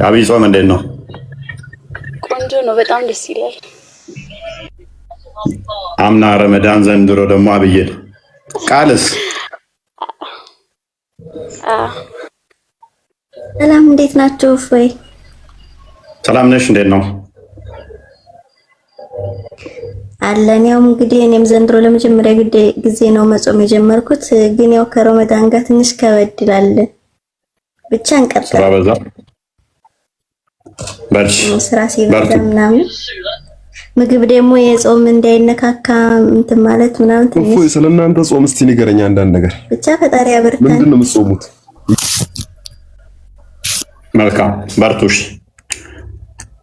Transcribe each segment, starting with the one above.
አብይ ጾም እንዴት ነው? ቆንጆ ነው፣ በጣም ደስ ይላል። አምና ረመዳን፣ ዘንድሮ ደግሞ አብይ ቃልስ? ሰላም እንዴት ናችሁ? ወይ ሰላም ነሽ? እንዴት ነው አለን። ያው እንግዲህ እኔም ዘንድሮ ለመጀመሪያ ጊዜ ነው መጾም የጀመርኩት፣ ግን ያው ከረመዳን ጋር ትንሽ ከበድ ይላል። ብቻ እንቀጥል። ስራ በዛ በርሽ ስራ ሲበዛ ምናምን ምግብ ደግሞ የጾም እንዳይነካካ እንትን ማለት ምናምን ትንሽ እፎይ። ስለናንተ ጾም እስቲ ንገረኝ አንዳንድ ነገር። ብቻ ፈጣሪ ያበርታል። ምንድን ነው የምትጾሙት? መልካም በርቱሽ።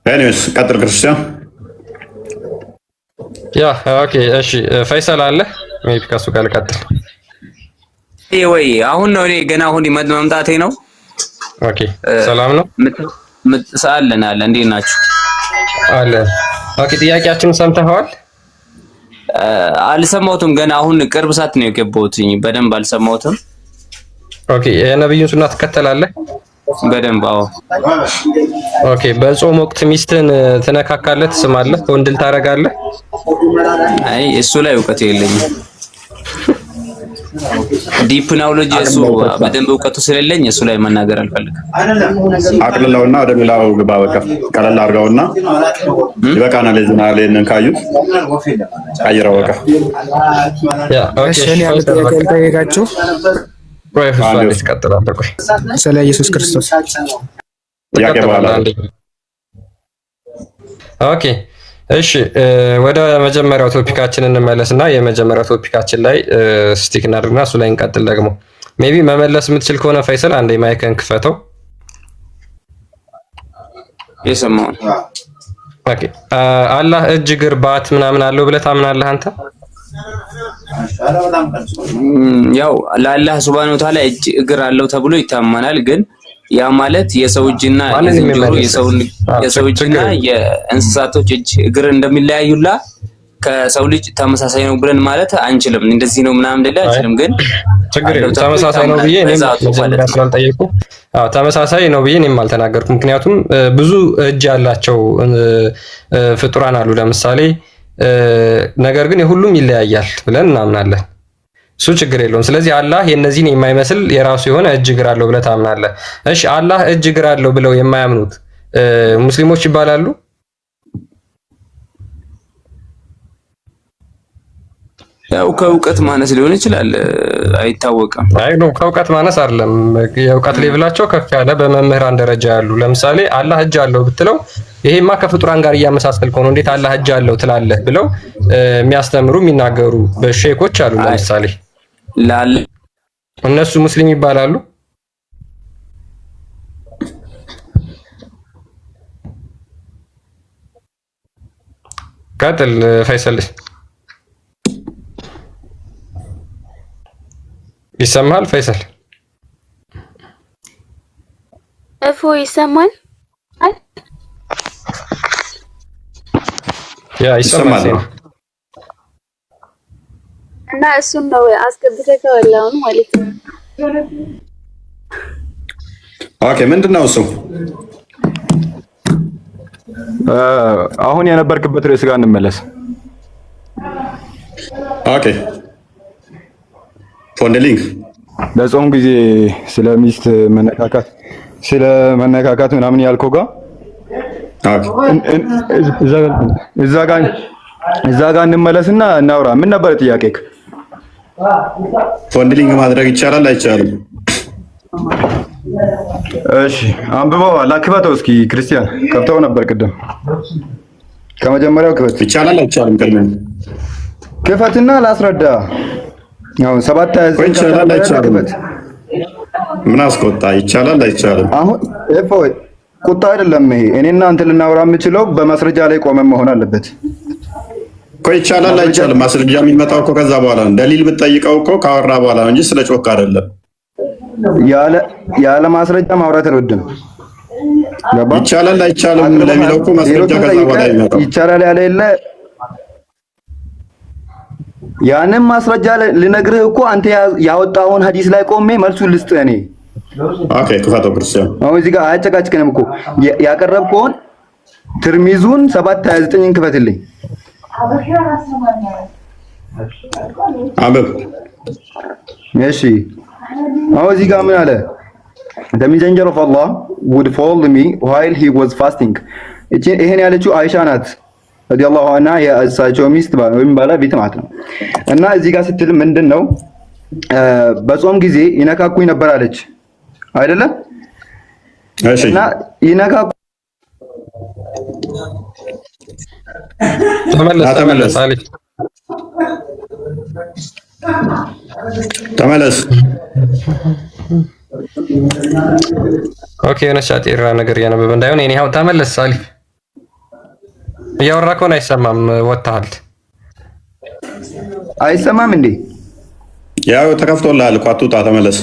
ኤኒዌይስ ቀጥል ክርስቲያን። ያ ኦኬ እሺ፣ ፈይሰል አለ ሜቢ ከሱ ጋር ልቀጥል። ወይ አሁን ነው እኔ ገና አሁን መምጣቴ ነው። ኦኬ ሰላም ነው ምትሳለን አለ እንዴት ናችሁ? አለ ኦኬ። ጥያቄያችንን ሰምተኸዋል? አልሰማሁትም ገና አሁን ቅርብ ሰዓት ነው የገባሁት። በደንብ አልሰማሁትም። ኦኬ የነብዩን ሱና ትከተላለህ? በደንብ አዎ። ኦኬ በጾም ወቅት ሚስትን ትነካካለህ፣ ትስማለህ፣ ወንድል ታረጋለህ? አይ እሱ ላይ እውቀት የለኝም። ዲፕ ናውሎጂ እሱ በደንብ እውቀቱ ስለሌለኝ እሱ ላይ መናገር አልፈልግም። አቅልለውና ወደ ሌላው ግባ። በቃ ቀለል አድርገውና ይበቃናል። ለዝና ለነን ካዩት አይራው በቃ ያ ኦኬ። እኔ አልጠየቃችሁ ወይ ፍቃድ ይቀጥላል። ቆይ ስለ ኢየሱስ ክርስቶስ ጥያቄ በኋላ ኦኬ እሺ ወደ መጀመሪያው ቶፒካችን እንመለስና የመጀመሪያው ቶፒካችን ላይ ስቲክ እናድርግና እሱ ላይ እንቀጥል። ደግሞ ሜቢ መመለስ የምትችል ከሆነ ፈይሰል አንዴ ማይክን ክፈተው። የሰማው ኦኬ አላህ እጅ እግር ባት ምናምን አለው ብለህ ታምናለህ አንተ? ያው ለአላህ ሱብሃነሁ ወተዓላ እጅ እግር አለው ተብሎ ይታመናል። ግን ያ ማለት የሰው እጅና የሰው እጅና የእንስሳቶች እጅ እግር እንደሚለያዩላ ከሰው ልጅ ተመሳሳይ ነው ብለን ማለት አንችልም። እንደዚህ ነው ምናምን እንደለ አንችልም። ግን ችግር የለም ተመሳሳይ ነው ብዬ እኔም ስላልጠየቁ ተመሳሳይ ነው ብዬ እኔም አልተናገርኩም። ምክንያቱም ብዙ እጅ ያላቸው ፍጡራን አሉ ለምሳሌ። ነገር ግን የሁሉም ይለያያል ብለን እናምናለን። እሱ ችግር የለውም። ስለዚህ አላህ የነዚህን የማይመስል የራሱ የሆነ እጅ እግር አለው ብለህ ታምናለህ። እሺ አላህ እጅ እግር አለው ብለው የማያምኑት ሙስሊሞች ይባላሉ? ያው ከእውቀት ማነስ ሊሆን ይችላል፣ አይታወቅም። አይ ነው ከእውቀት ማነስ አይደለም። የእውቀት ሌቭላቸው ከፍ ያለ በመምህራን ደረጃ ያሉ ለምሳሌ አላህ እጅ አለው ብትለው ይሄማ ከፍጡራን ጋር እያመሳሰልከው ነው እንዴት አላህ እጅ አለው ትላለህ ብለው የሚያስተምሩ የሚናገሩ በሼኮች አሉ። ለምሳሌ እነሱ ሙስሊም ይባላሉ? ቀጥል ፈይሰል። ይሰማል ፈይሰል? እፎ ይሰማል? ያ ይሰማል። እና እሱን ነው አስገብተህ ከወላውን ማለት ነው። ኦኬ ምንድነው እሱ? አሁን የነበርክበት ርዕስ ጋር እንመለስ። ኦኬ ፎንደሊንግ በጾም ጊዜ ስለ ሚስት መነካካት ምናምን ያልከው ጋር እዛ ጋር እንመለስና እናውራ። ምን ነበር ጥያቄክ? ፎንደሊንግ ማድረግ ይቻላል አይቻልም? እሺ አንብበው ላክፈተው እስኪ ክርስቲያን ከፍተው ነበር ቅድም። ከመጀመሪያው ክፈት። ይቻላል አይቻልም? ቅድም ክፈትና ላስረዳ። አሁን 7 ይቻላል አይቻልም? ምን አስቆጣ? ይቻላል አይቻልም? አሁን እፎይ ቁጣ አይደለም ይሄ። እኔና አንተ ልናወራ የምችለው በማስረጃ ላይ ቆመን መሆን አለበት እኮ። ይቻላል አይቻልም? ማስረጃ የሚመጣው እኮ ከዛ በኋላ ነው። ደሊል ብትጠይቀው እኮ ካወራ በኋላ ነው እንጂ ስለ ጮክ አይደለም። ያለ ማስረጃ ማውራት አልወድም። ይቻላል አይቻልም ለሚለው እኮ ማስረጃ ከዛ በኋላ ይመጣል። ይቻላል ያለ የለ ያንን ማስረጃ ልነግርህ እኮ አንተ ያወጣውን ሐዲስ ላይ ቆሜ መልሱን ልስጥህ። እኔ ኦኬ ክፈተው ክርስቲያን። አሁን እዚህ ጋር አያጨቃጭቅንም እኮ ያቀረብከውን ትርሚዙን 7:29 ክፈትልኝ። አንብብ። እሺ አሁን እዚህ ጋር ምን አለ? The messenger of Allah would follow me while he was fasting። ይሄን ያለችው አይሻ ናት ረዲየላሁ ዐንሃ የእሳቸው ሚስት ወይም ባለቤት ማለት ነው። እና እዚህ ጋር ስትል ምንድነው በጾም ጊዜ ይነካኩኝ ነበር አለች አይደለም? እሺ እና ይነካኩ ተመለስ። ኦኬ የሆነች አጤራ ነገር እያነበበ እንዳይሆን እኔ ያው ተመለስ። ሳሊፍ እያወራ ከሆነ አይሰማም። ወጥተሃል። አይሰማም እንዴ? ያው ተከፍቶልሃል እኮ አትውጣ፣ ተመለስ።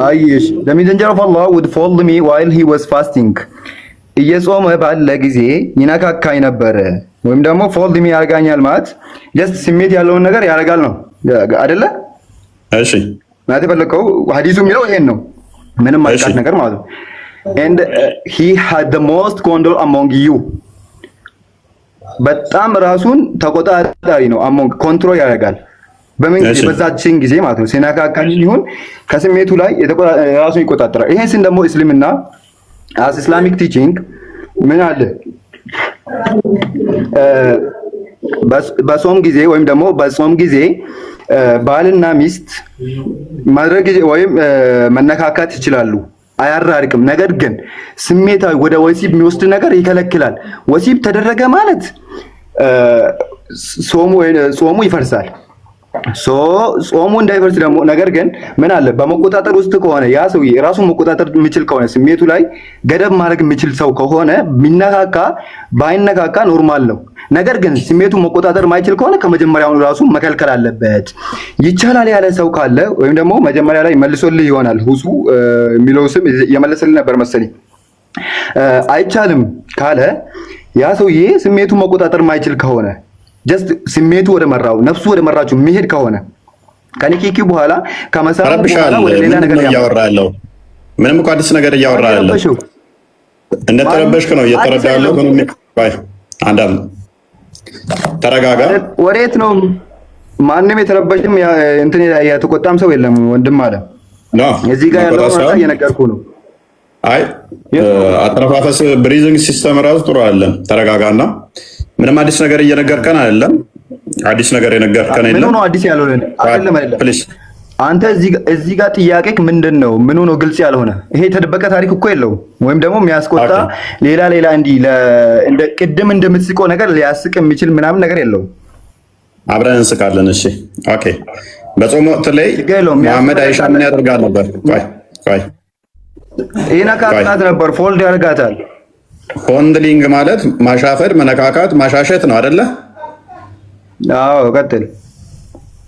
አይሽ the messenger of Allah would follow me while he was fasting። እየጾመ ባለ ጊዜ ይነካካኝ ነበር። ወይም ደግሞ ፎልድ ሚ ያርጋኛል ማለት ጀስት ስሜት ያለውን ነገር ያደርጋል ነው አይደለ? እሺ ማለት የፈለከው ሐዲሱ የሚለው ይሄን ነው። ምንም ማይቃት ነገር ማለት ነው። and he had the most control among you። በጣም ራሱን ተቆጣጣሪ ነው። among ኮንትሮል ያደርጋል በምን በዛችን ጊዜ ማለት ነው። ሲነካካኝ ይሁን ከስሜቱ ላይ ራሱን ይቆጣጠራል። ይሄን ስን ደግሞ እስልምና as Islamic teaching ምን አለ? በጾም ጊዜ ወይም ደግሞ በጾም ጊዜ ባልና ሚስት ማድረግ ወይም መነካካት ይችላሉ፣ አያራርቅም። ነገር ግን ስሜታዊ ወደ ወሲብ የሚወስድ ነገር ይከለክላል። ወሲብ ተደረገ ማለት ጾሙ ይፈርሳል። ጾሙ እንዳይፈርስ ደግሞ ነገር ግን ምን አለ? በመቆጣጠር ውስጥ ከሆነ ያ ሰውዬ ራሱን መቆጣጠር የሚችል ከሆነ ስሜቱ ላይ ገደብ ማድረግ የሚችል ሰው ከሆነ ቢነካካ ባይነካካ ኖርማል ነው። ነገር ግን ስሜቱን መቆጣጠር ማይችል ከሆነ ከመጀመሪያው ራሱ መከልከል አለበት። ይቻላል ያለ ሰው ካለ ወይም ደግሞ መጀመሪያ ላይ መልሶልህ ይሆናል ሁሱ የሚለው ስም የመለሰልህ ነበር መሰለኝ። አይቻልም ካለ ያ ሰውዬ ስሜቱን መቆጣጠር ማይችል ከሆነ ጀስት ስሜቱ ወደ መራው ነፍሱ ወደ መራችሁ የሚሄድ ከሆነ ከኒኪኪ በኋላ ከመሰራ በኋላ ወደ ሌላ ነገር ያወራለው ምንም እኮ አዲስ ነገር እያወራለው እንደተረበሽክ ነው እየተረዳለው። ባይ አንዳም ተረጋጋ። ወሬት ነው። ማንንም የተረበሽም እንትን የተቆጣም ሰው የለም ወንድም አለ ነው። እዚህ ጋር ያለው ማለት እየነገርኩ ነው። አይ አተነፋፈስ ብሪዚንግ ሲስተም ራሱ ጥሩ አይደለም። ተረጋጋና ምንም አዲስ ነገር እየነገርከን አይደለም። አዲስ ነገር የነገርከን የለም። ምን ነው አዲስ ያልሆነ አይደለም አይደለም። አንተ እዚህ ጋር ጥያቄክ ምንድነው? ምን ነው ግልጽ ያልሆነ? ይሄ የተደበቀ ታሪክ እኮ የለውም። ወይም ደግሞ የሚያስቆጣ ሌላ እንዲህ እንደ ቅድም እንደምትስቀው ነገር ሊያስቅ የሚችል ምናምን ነገር የለውም። አብረን እንስቃለን። እሺ ኦኬ። በጾም ወቅት ላይ መሐመድ አይሻ ምን ያደርጋል ነበር? ቆይ ይነካካት ነበር፣ ፎልድ ያደርጋታል። ፎንድሊንግ ማለት ማሻፈድ፣ መነካካት፣ ማሻሸት ነው አይደለ? አዎ ቀጥል።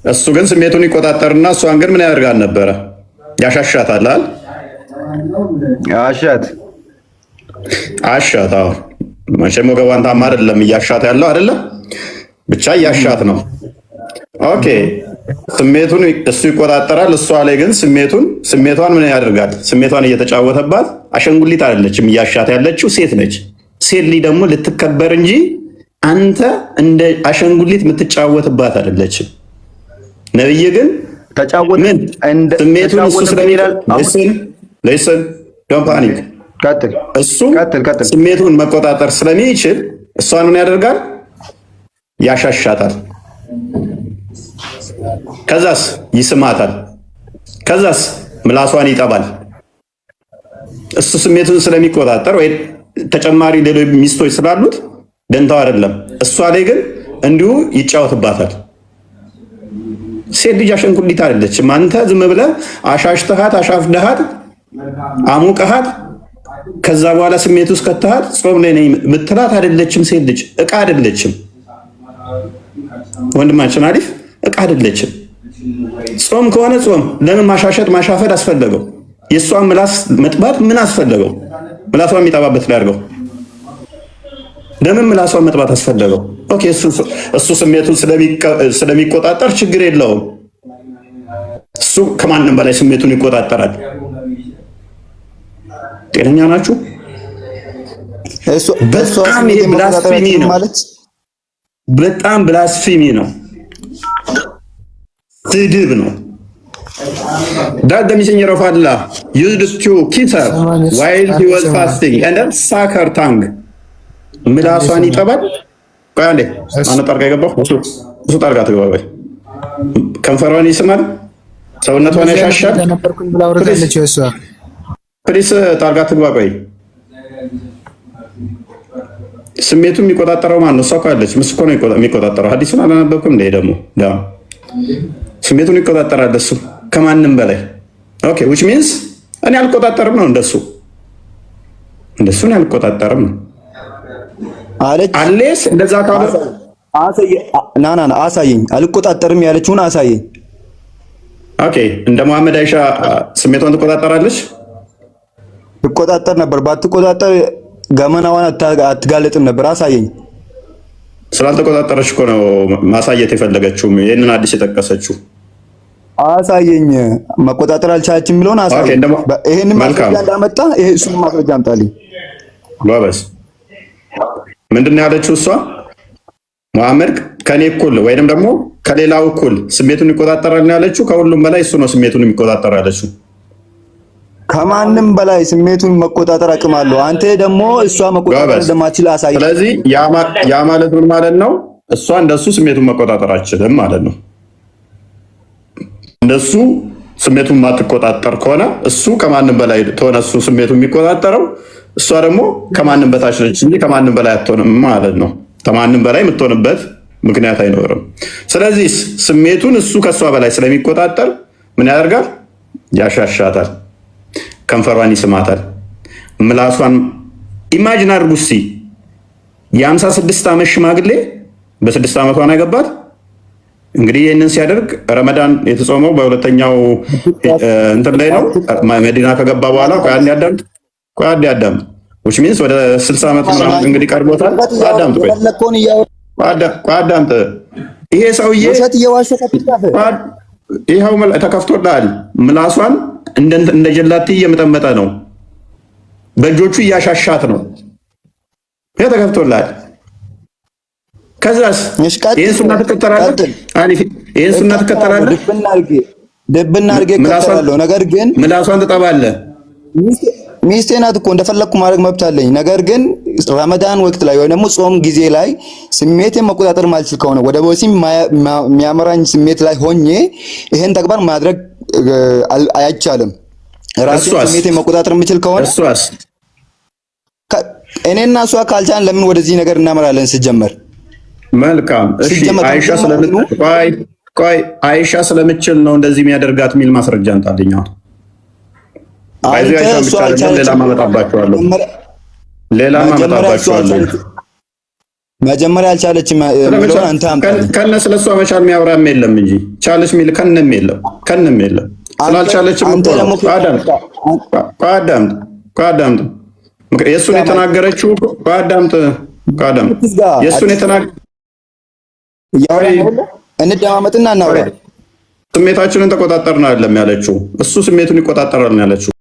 እሱ ግን ስሜቱን ይቆጣጠርና እሷን ግን ምን ያደርጋል ነበረ? ያሻሻታል አይደል? አሻት። አዎ መቼም ወገቧን ታማ አይደለም እያሻት ያለው አይደለ? ብቻ እያሻት ነው። ኦኬ ስሜቱን እሱ ይቆጣጠራል። እሷ ላይ ግን ስሜቷን ምን ያደርጋል? ስሜቷን እየተጫወተባት። አሸንጉሊት አይደለችም እያሻት ያለችው፣ ሴት ነች። ሴት ልጅ ደግሞ ልትከበር እንጂ አንተ እንደ አሸንጉሊት የምትጫወትባት አይደለችም። ነብይ ግን ምን ስሜቱን እሱ ስለሚላል ለይሰን ዶንት ፓኒክ እሱ ስሜቱን መቆጣጠር ስለሚችል እሷን ምን ያደርጋል? ያሻሻታል። ከዛስ ይስማታል። ከዛስ ምላሷን ይጠባል። እሱ ስሜቱን ስለሚቆጣጠር ወይ ተጨማሪ ሌሎች ሚስቶች ስላሉት ደንታው አይደለም። እሷ ላይ ግን እንዲሁ ይጫወትባታል። ሴት ልጅ አሸንጉሊት አይደለችም። አንተ ዝም ብለህ አሻሽተሃት፣ አሻፍደሃት፣ አሙቀሃት ከዛ በኋላ ስሜት ውስጥ ከተሃት ጾም ላይ ነኝ ምትላት አይደለችም። ሴት ልጅ እቃ አይደለችም። ወንድማችን አሪፍ እቃ አይደለችም። ጾም ከሆነ ጾም ለምን ማሻሸት ማሻፈድ አስፈለገው? የእሷን ምላስ መጥባት ምን አስፈለገው? ምላሷን የሚጠባበት ላይ አድርገው። ለምን ምላሷን መጥባት አስፈለገው? ኦኬ እሱ ስሜቱን ስለሚቆጣጠር ችግር የለውም። እሱ ከማንም በላይ ስሜቱን ይቆጣጠራል። ጤነኛ ናችሁ? በጣም ይሄ ብላስፊሚ ነው ማለት በጣም ብላስፊሚ ነው፣ ስድብ ነው። That the messenger of Allah used to kiss her while he was fasting and then suck her tongue. ምላሷን ይጠባል። ቆይ አንዴ አነ ጠርጋ የገባው እሱ ጠርጋ ትገባ። ከንፈሯን ይስማል፣ ሰውነቷን ያሻሻል። ፕሊስ ጠርጋ ትግባ። ቆይ ስሜቱን የሚቆጣጠረው ማን ነው? እሷ እኮ አለች። ምስኮ ነው የሚቆጣጠረው። ሐዲሱን አላነበብክም እንዴ? ደግሞ ስሜቱን ይቆጣጠራል እሱ ከማንም በላይ። ኦኬ which means እኔ አልቆጣጠርም ነው እንደሱ እኔ አልቆጣጠርም ነው አለች። አለስ እንደዛ ካለ አሳየኝ። አልቆጣጠርም ያለችውን አሳየኝ። ኦኬ እንደ መሐመድ አይሻ ስሜቷን ትቆጣጠራለች? ትቆጣጠር ነበር። ባትቆጣጠር ገመናዋን አትጋለጥም ነበር። አሳየኝ። ስላልተቆጣጠረች እኮ ነው ማሳየት የፈለገችው ይሄንን አዲስ የጠቀሰችው። አሳየኝ። መቆጣጠር አልቻለችም የሚለውን አሳየኝ። ይሄንን ማስረጃ እንዳመጣ ይሄ እሱን ማስረጃ አምጣልኝ። ጎበዝ። ምንድን ነው ያለችው እሷ? መሐመድ ከኔ እኩል ወይንም ደግሞ ከሌላው እኩል ስሜቱን ይቆጣጠራል ነው ያለችው። ከሁሉም በላይ እሱ ነው ስሜቱን የሚቆጣጠር ያለችው። ከማንም በላይ ስሜቱን መቆጣጠር አቅም አለው። አንተ ደግሞ እሷ መቆጣጠር እንደማትችል አሳይ። ስለዚህ ያ ማለት ምን ማለት ነው? እሷ እንደሱ ስሜቱን መቆጣጠር አትችልም ማለት ነው። እንደሱ ስሜቱን ማትቆጣጠር ከሆነ እሱ ከማንም በላይ ተሆነ እሱ ስሜቱን የሚቆጣጠረው፣ እሷ ደግሞ ከማንም በታች ነች እንጂ ከማንም በላይ አትሆንም ማለት ነው። ከማንም በላይ የምትሆንበት ምክንያት አይኖርም። ስለዚህ ስሜቱን እሱ ከእሷ በላይ ስለሚቆጣጠር ምን ያደርጋል? ያሻሻታል፣ ከንፈሯን ይስማታል፣ ምላሷን። ኢማጂን አድርጉ እስኪ የ56 ዓመት ሽማግሌ በ6 ዓመቷ ነው ያገባት። እንግዲህ ይህንን ሲያደርግ ረመዳን የተጾመው በሁለተኛው እንትን ላይ ነው። መዲና ከገባ በኋላ ቆይ አንዴ አዳምጥ which means ወደ 60 ዓመት ምናምን እንግዲህ ቀርቦታል። አዳምጥ። ይሄ ሰውዬ ይኸው ተከፍቶልሃል። ምላሷን እንደ ጀላቲ እየመጠመጠ ነው፣ በእጆቹ እያሻሻት ነው። ይሄ ተከፍቶልሃል። ከዛስ ይሄን ሱና ትከተላለህ? ይሄን ሱና ትከተላለህ? ድብና አድርጌ እከተላለሁ። ነገር ግን ምላሷን ትጠባለህ። ሚስቴ ናት እኮ እንደፈለግኩ ማድረግ መብት አለኝ። ነገር ግን ረመዳን ወቅት ላይ ወይ ደግሞ ጾም ጊዜ ላይ ስሜቴን መቆጣጠር ማልችል ከሆነ ወደ ወሲብ የሚያመራኝ ስሜት ላይ ሆኜ ይሄን ተግባር ማድረግ አይቻልም። ራሴን ስሜቴን መቆጣጠር የምችል ከሆነ እኔና እሷ ካልቻልን ለምን ወደዚህ ነገር እናመራለን? ሲጀመር መልካም። እሺ አይሻ ስለምችል ነው እንደዚህ የሚያደርጋት የሚል ማስረጃ እንታልኛው። መጀመሪያ አልቻለችም የሚለውን አንተ አምጣልኝ። ከነ ስለሷ መቻል የሚያወራም የለም እንጂ ቻለች የሚል ከነም የለም። ስላልቻለችም አዳምጥ። የእሱን የተናገረችው አዳምጥ። የእሱን እንደማመጥና እናውራ። ስሜታችንን ተቆጣጠርን አይደለም ያለችው፣ እሱ ስሜቱን ይቆጣጠራል ነው ያለችው።